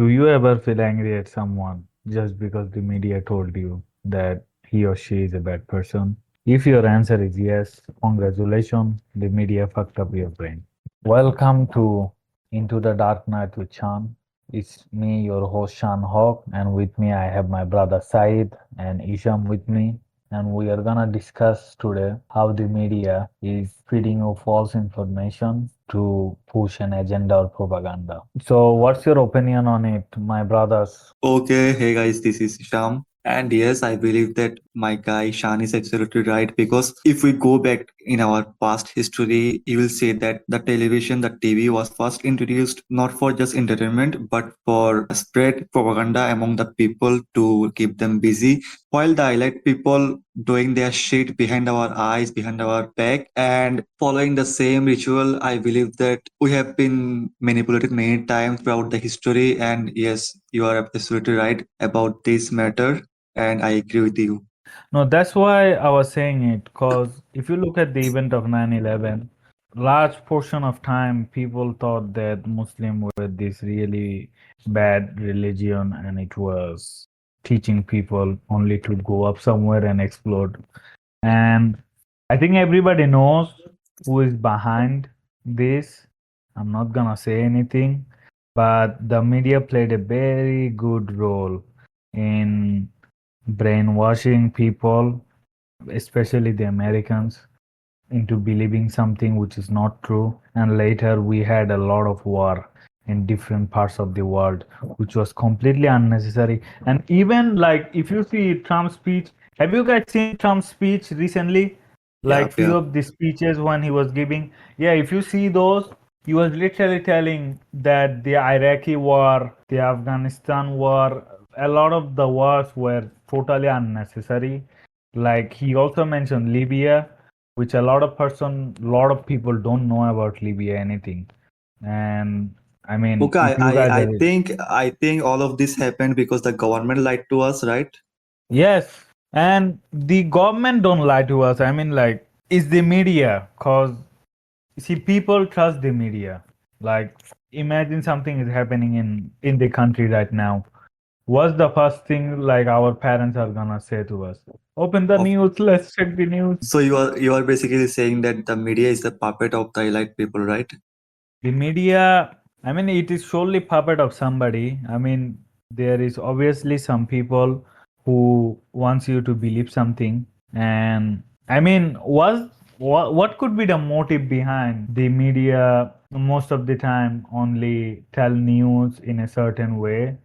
Do you ever feel angry at someone just because the media told you that he or she is a bad person? If your answer is yes, congratulations, the media fucked up your brain. Welcome to Into the Dark Night with Shaan. It's me, your host Shaan Hawk, and with me I have my brother Sayed and Esham with me. And we are gonna discuss today how the media is feeding you false information to push an agenda or propaganda. So, what's your opinion on it, my brothers? Okay, hey guys, this is Sham. And yes, I believe that my guy Shan is absolutely right because if we go back in our past history, you will see that the television, the TV was first introduced not for just entertainment but for spread propaganda among the people to keep them busy. While the elite people doing their shit behind our eyes, behind our back, and following the same ritual, I believe that we have been manipulated many times throughout the history. And yes, you are absolutely right about this matter, and I agree with you. No, that's why I was saying it, because if you look at the event of 9/11, large portion of time people thought that Muslim were this really bad religion and it was teaching people only to go up somewhere and explode. And I think everybody knows who is behind this. I'm not gonna say anything, but the media played a very good role in brainwashing people, especially the Americans, into believing something which is not true. And later we had a lot of war in different parts of the world, which was completely unnecessary. And even like if you see Trump's speech, have you guys seen Trump's speech recently? Yeah, Like few yeah. of the speeches when he was giving. Yeah, if you see those, he was literally telling that the Iraqi war, the Afghanistan war, a lot of the wars were totally unnecessary. Like he also mentioned Libya, which lot of people don't know about Libya anything. And I mean, Okay, if you guys I are, think all of this happened because the government lied to us, right? yes, and the government don't lie to us. I mean, like, it's the media, cause see, people trust the media. Like, imagine something is happening in the country right now. What's the first thing like our parents are gonna say to us? Open the Of news, let's check the news. so you are basically saying that the media is the puppet of the elite people, right? The media, I mean, it is surely puppet of somebody. I mean, there is obviously some people who wants you to believe something. And I mean, what could be the motive behind the media most of the time only tell news in a certain way,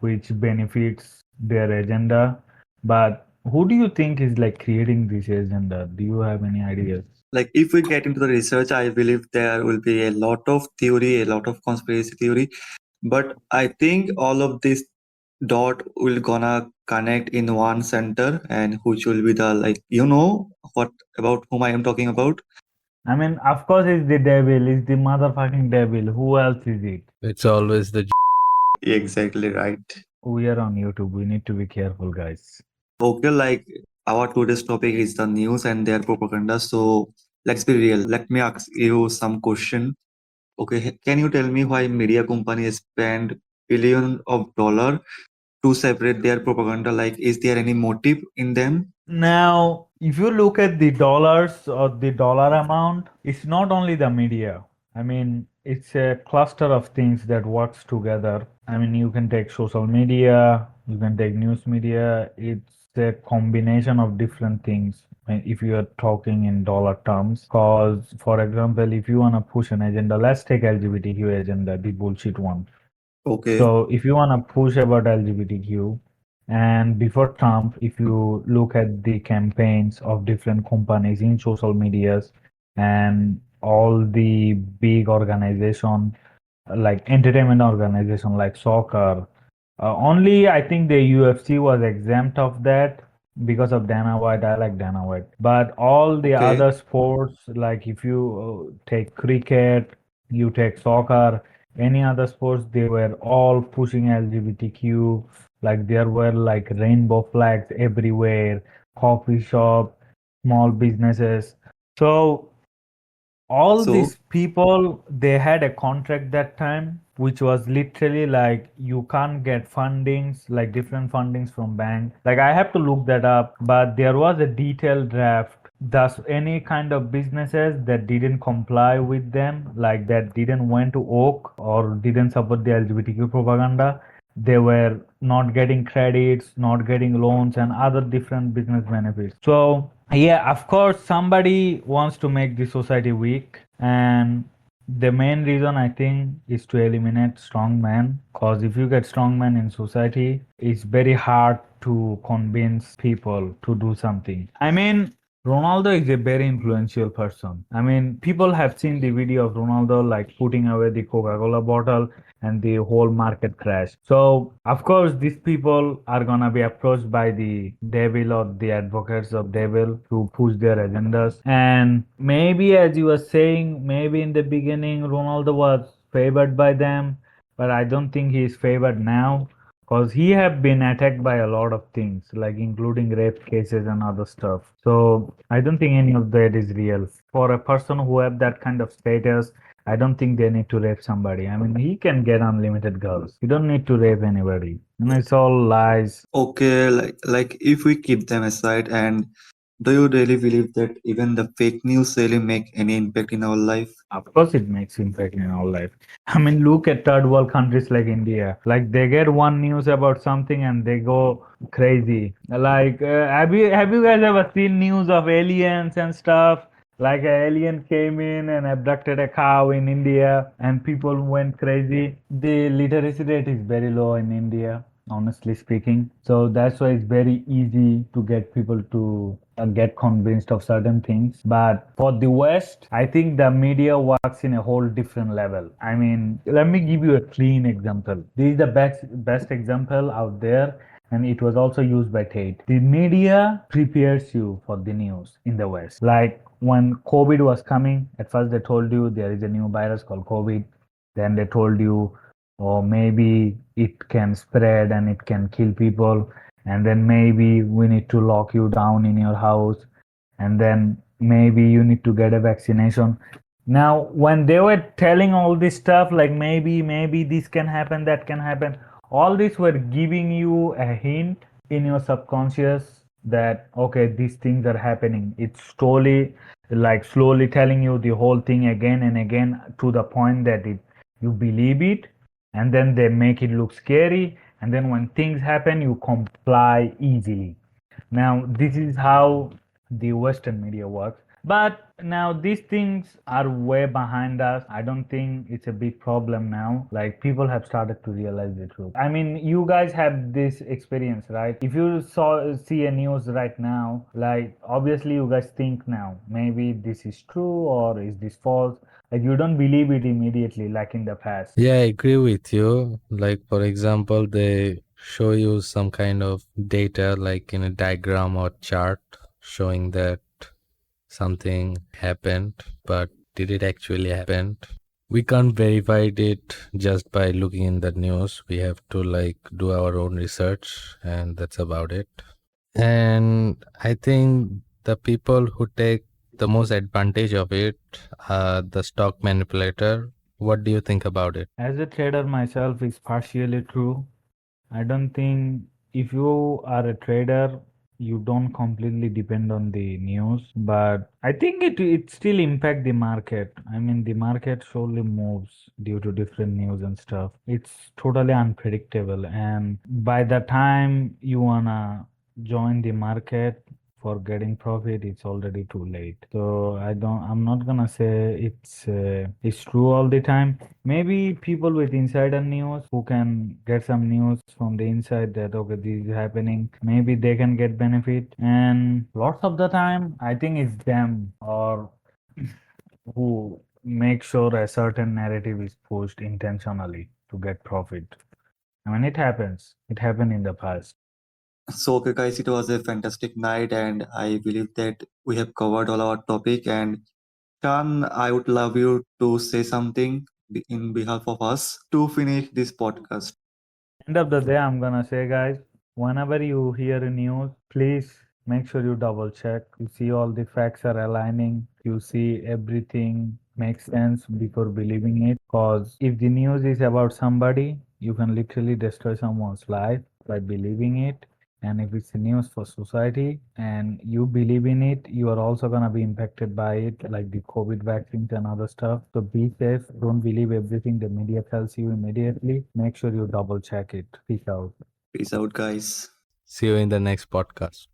which benefits their agenda? But who do you think is like creating this agenda? Do you have any ideas? Like if we get into the research, I believe there will be a lot of theory, a lot of conspiracy theory, but I think all of this dot will gonna connect in one center, and which will be the, like, what about whom I am talking about. I mean, of course, it's the devil. It's the motherfucking devil. Who else is it? It's always the Exactly right. We are on YouTube. We need to be careful, guys. Okay, like our today's topic is the news and their propaganda. So let's be real. Let me ask you some question. Okay, can you tell me why media companies spend billion of dollar to separate their propaganda? Like, is there any motive in them? Now, if you look at the dollars or the dollar amount, it's not only the media. I mean, it's a cluster of things that works together. I mean, you can take social media, you can take news media. It's a combination of different things. If you are talking in dollar terms, because for example, if you want to push an agenda, let's take LGBTQ agenda, the bullshit one. Okay, So if you want to push about LGBTQ, and before Trump, if you look at the campaigns of different companies in social medias and all the big organization like entertainment organization like soccer, only I think the UFC was exempt of that because of Dana White. I like Dana White, but all the okay. other sports, like if you take cricket, you take soccer, any other sports, they were all pushing LGBTQ. Like there were like rainbow flags everywhere, coffee shop, small businesses. So all So, these people, they had a contract that time which was literally like you can't get fundings, like different fundings from bank. Like I have to look that up, but there was a detailed draft. Thus, any kind of businesses that didn't comply with them, like that didn't went to Oak or didn't support the LGBTQ propaganda, they were not getting credits, not getting loans, and other different business benefits. So, yeah, of course, somebody wants to make the society weak, and the main reason I think is to eliminate strong men. Because if you get strong men in society, it's very hard to convince people to do something. I mean, Ronaldo is a very influential person. I mean, people have seen the video of Ronaldo like putting away the Coca-Cola bottle and the whole market crash. So, of course, these people are gonna be approached by the devil or the advocates of devil to push their agendas. And maybe, as you were saying, maybe in the beginning, Ronaldo was favored by them, but I don't think he is favored now because he have been attacked by a lot of things, like including rape cases and other stuff. So I don't think any of that is real. For a person who have that kind of status, I don't think they need to rape somebody. I mean, he can get unlimited girls. You don't need to rape anybody. And it's all lies. Okay, like if we keep them aside, and do you really believe that even the fake news really make any impact in our life? Of course, it makes impact in our life. I mean, look at third world countries like India. Like they get one news about something and they go crazy. Like, have you guys ever seen news of aliens and stuff? Like an alien came in and abducted a cow in India, and people went crazy. The literacy rate is very low in India, honestly speaking. So that's why it's very easy to get people to get convinced of certain things. But for the West, I think the media works in a whole different level. I mean, let me give you a clean example. This is the best example out there, and it was also used by Tate. The media prepares you for the news in the West. Like when COVID was coming, at first they told you there is a new virus called COVID. Then they told you, or maybe it can spread and it can kill people, and then maybe we need to lock you down in your house, and then maybe you need to get a vaccination. Now when they were telling all this stuff, like maybe this can happen, that can happen, all this were giving you a hint in your subconscious that okay, these things are happening. It's slowly telling you the whole thing again and again to the point that it you believe it, and then they make it look scary, and then when things happen you comply easily. Now this is how the Western media works, but now these things are way behind us. I don't think it's a big problem now. Like people have started to realize the truth. I mean, you guys have this experience, right? If you see a news right now, like obviously you guys think now maybe this is true or is this false. Like you don't believe it immediately like in the past. Yeah, I agree with you. Like, for example, they show you some kind of data, like in a diagram or chart, showing that something happened, but did it actually happen? We can't verify it just by looking in the news. We have to like do our own research, and that's about it. And I think the people who take the most advantage of it are the stock manipulator. What do you think about it? As a trader myself, it's partially true. I don't think if you are a trader, you don't completely depend on the news, but I think it still impact the market. I mean, the market surely moves due to different news and stuff. It's totally unpredictable, and by the time you wanna join the market for getting profit, it's already too late. So I'm not gonna say it's true all the time. Maybe people with insider news who can get some news from the inside that okay, this is happening, maybe they can get benefit. And lots of the time, I think it's them or who make sure a certain narrative is pushed intentionally to get profit. I mean, it happens. It happened in the past. So, okay, guys, it was a fantastic night, and I believe that we have covered all our topic. And Shan, I would love you to say something in behalf of us to finish this podcast. End of the day, I'm gonna say, guys, whenever you hear a news, please make sure you double check. You see all the facts are aligning. You see everything make sense before believing it. Because if the news is about somebody, you can literally destroy someone's life by believing it. And if it's news for society and you believe in it, you are also gonna be impacted by it, like the COVID vaccines and other stuff. So be safe. Don't believe everything the media tells you immediately. Make sure you double check it. Peace out. Peace out, guys. See you in the next podcast.